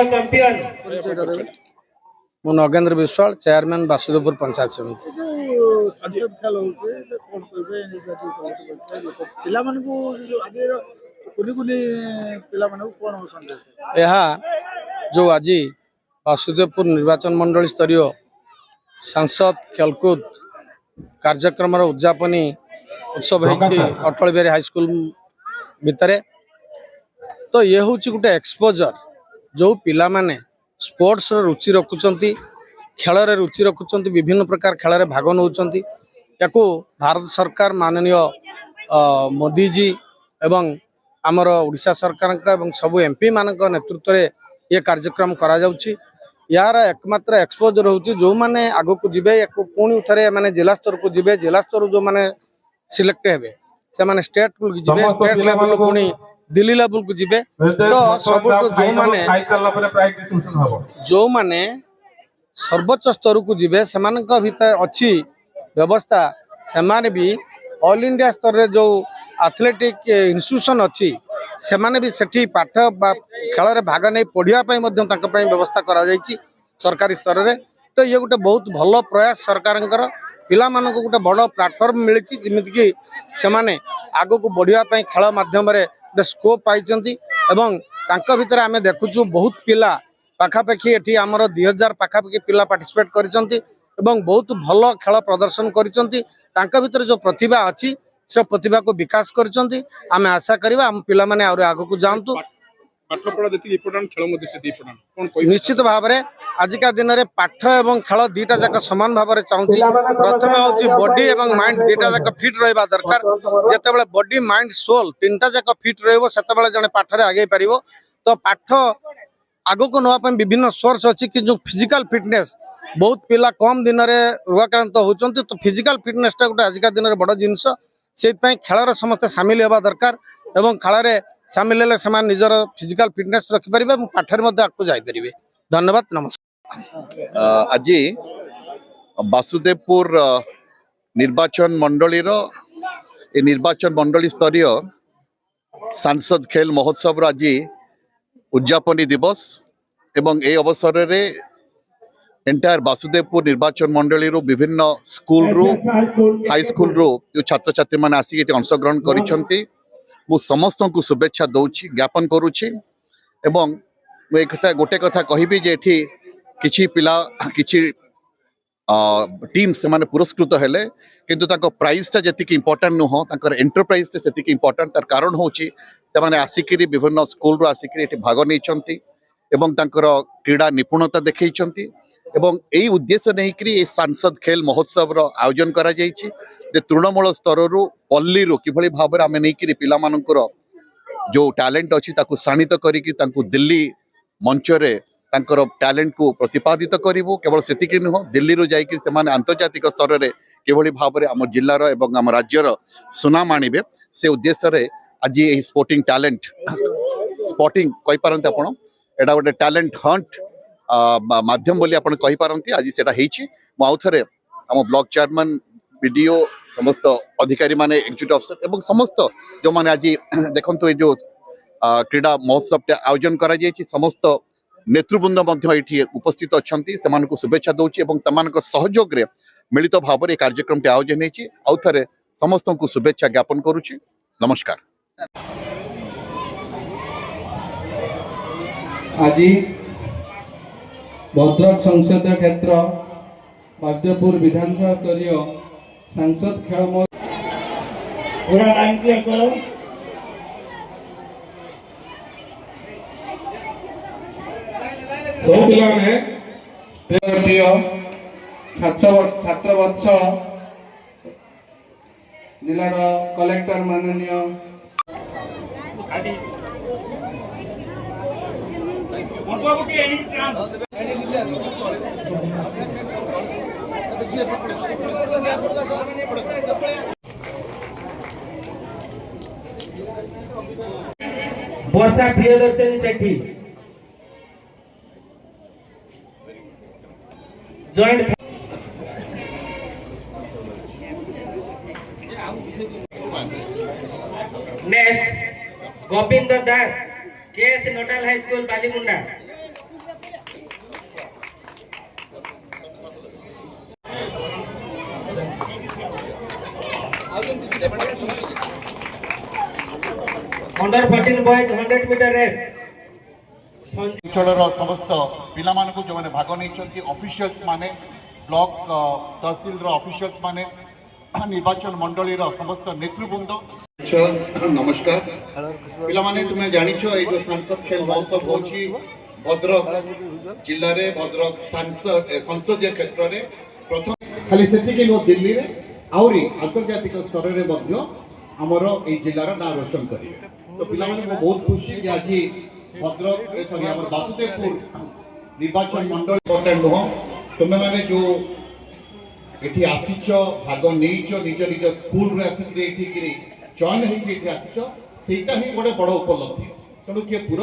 Champion मु Nagendra Vishwal chairman Vasudevpur panchayat समिति। संसद खेल यह जो आज वासुदेवपुर निर्वाचन मंडल स्तरीय सांसद खेलकूद कार्यक्रम उद्यापनी उत्सव होती अटल बिहारी हाईस्कल भितर। तो ये हूँ गोटे एक्सपोजर जो पिला माने स्पोर्ट्स रुचि रखुंट खेल रुचि रखुंट विभिन्न प्रकार खेल में भाग नौ भारत सरकार माननीय मोदी जी एवं आमर ओडिशा सरकार सबू एमपी मान नेतृत्व में ये कार्यक्रम करा जाउची। यार एकमात्र एक्सपोजर होची जो माने आगो को जिबे पुणी थे माने जिला स्तर को जिबे जिला स्तर जो माने सिलेक्ट हेबे से माने स्टेट को जिबे स्टेट लेवल पुणी दिल्ली लेवल को जिबे। तो सब जो माने सर्वोच्च स्तर को जिबे सेमान भीतर अच्छी व्यवस्था सेमाने भी ऑल इंडिया स्तर रे जो एथलेटिक इंस्टीट्यूशन अच्छी से माने भी सेठी पाठ खेल में भाग नहीं पढ़ाई व्यवस्था करा जायछि सरकारी स्तर रे। तो ये गोटे बहुत भल प्रयास सरकार पिला मानक गोटे बड़ प्लाटफर्म मिली जमीक से माने आगो को बढ़ाई खेल माध्यम गोटे स्कोप पाई भर आम देखुचु बहुत पिला पाखापाखि एटी आमर 2000 पाखापाखि पिला पार्टिसिपेट कर बहुत भल खेल प्रदर्शन कर जो प्रतिभा अच्छी से प्रतिभा को विकास कर आम आशा करवा आम पिला माने आगो को जातु निश्चित भाव में आजिका दिन में पाठ एवं खेल दीटा जाक समान भाव में चाहूँगी। प्रथम हूँ बॉडी एवं माइंड दीटा जाक फिट रहा दरकार। जिते बॉडी माइंड सोल तीनटा जाक फिट रहा जड़े पाठरे आगे पार। तो पाठ आगो को नापी विभिन्न सोर्स अच्छी कि जो फिजिकल फिटनेस बहुत पिला कम दिन में रोगाक्रांत होती। तो फिजिकल फिटनेस गोटे आजिका दिन में बड़ जिनस से खेल समस्त सामिल होगा दरकार एवं खेल में सामिल हेले से निजर फिजिकल फिटनेस रखिपारे और पाठर आगे जापर। धन्यवाद नमस्कार। आज वासुदेवपुर निर्वाचन मंडली निर्वाचन मंडली स्तरीय सांसद खेल महोत्सव आज उद्यापनी दिवस एवं ए अवसर रे एंटायर वासुदेवपुर निर्वाचन मंडली विभिन्न स्कूल रु हाई स्कूल रु जो छात्र छात्री मैंने आसिक अंशग्रहण कर समस्त को शुभेच्छा दौची ज्ञापन करुच्ची। एवं गोटे कथा कहबी जे किछि पिला किछि टीम से माने पुरस्कृत हेले किंतु ताको प्राइस ता जतिक इंपोर्टेंट नुह ताकर एंटरप्राइज ते सेतिक इंपोर्टेंट। तार कारण होची से माने आसिकरी विभिन्न स्कूल रो आसिकरी एठी भाग नैचंती एवं ताकर क्रीड़ा निपुणता देखैचंती एवं एई उद्देश्य नहीं करी ए सांसद खेल महोत्सव रो आयोजन करा जायछि जे तृणमूल स्तर रु पल्ली रो किभली भाव रे आमे नै करी पिला मानकर जो टैलेंट अछि ताकू शाणित करिकि ताकू दिल्ली मंच रे तांकर टैलेंट को प्रतिपादित करिवो। केवल सेतिक नुह दिल्ली रो जाई कि से माने अंतर्जातिक स्तर रे किभली भाव रे आम जिल्लार एवं आम राज्यर सुनाम आनिबे से उद्देश्य रे आज एही स्पोर्टिंग टैलेंट स्पोर्टिंग कहि पारंते आपण एडा गोटे टैलेंट हंट माध्यम बोली आपण कहि पारंती। आज सेटा हेछि मु आउ थरे आम ब्लॉक चेयरमैन बीडीओ समस्त अधिकारी माने एग्जीक्यूटिव अफसर एवं समस्त जो माने आज देखंतु ए जो क्रीड़ा महोत्सव आयोजन करा जायछि समस्त नेतृवृंद उपस्थित अच्छा से शुभेच्छा दौची सहयोग रे मिलित भाव में कार्यक्रम आयोजन होती आउ थे समस्त को शुभेच्छा ज्ञापन करुच्ची। नमस्कार। आज भद्रक संसदीय क्षेत्र वासुदेवपुर विधानसभा स्तरीय सांसद खेल सब छात्र वत्सल जिलार कलेक्टर माननीय Varsha Priyadarshini Sethi. Joint next Govind Das KS nodal high school Balimunda. Under 14 boys 100 metre race ଅଞ୍ଚଳର ସମସ୍ତ ପିଲାମାନଙ୍କୁ ଯେଉଁମାନେ ଭାଗ ନେଇଛନ୍ତି ଅଫିସିଆଲ୍ସ ମାନେ ବ୍ଲକ ତହସିଲର ଅଫିସିଆଲ୍ସ ମାନେ ନିର୍ବାଚନ ମଣ୍ଡଳୀର ସମସ୍ତ ନେତୃବୃନ୍ଦ ନମସ୍କାର ପିଲାମାନେ ତୁମେ ଜାଣିଛ ଏଇ ଯୋଉ ସାଂସଦ ଖେଳ ମହୋତ୍ସବ ହଉଛି ଭଦ୍ରକ ଜିଲ୍ଲାରେ ଭଦ୍ରକ ସଂସଦୀୟ କ୍ଷେତ୍ରରେ ପ୍ରଥମ ଖାଲି ସେତିକି ନୁହଁ ଦିଲ୍ଲୀରେ ଆହୁରି ଆନ୍ତର୍ଜାତିକ ସ୍ତରରେ ମଧ୍ୟ ଆମର ଏଇ ଜିଲ୍ଲାର ନାଁ ରୋଶନ କରିବେ। ତ ପିଲାମାନେ ମୁଁ ବହୁତ ଖୁସି ଯେ ଆଜି ଭଦ୍ରକ ସରି ଆମର ବାସୁଦେବପୁର ନିର୍ବାଚନ ମଣ୍ଡଳୀ ଇମ୍ପୋର୍ଟାଣ୍ଟ ନୁହଁ ତୁମେମାନେ ଯୋଉ ଏଠି ଆସିଛ ଭାଗ ନେଇଛ ନିଜ ନିଜ ସ୍କୁଲରେ ଆସିକିରି ଏଠିକିରି ଜଏନ୍ ହେଇକି ଏଠି ଆସିଛ ସେଇଟା ହିଁ ଗୋଟେ ବଡ଼ ଉପଲବ୍ଧି। ତେଣୁ କିଏ ପୁରା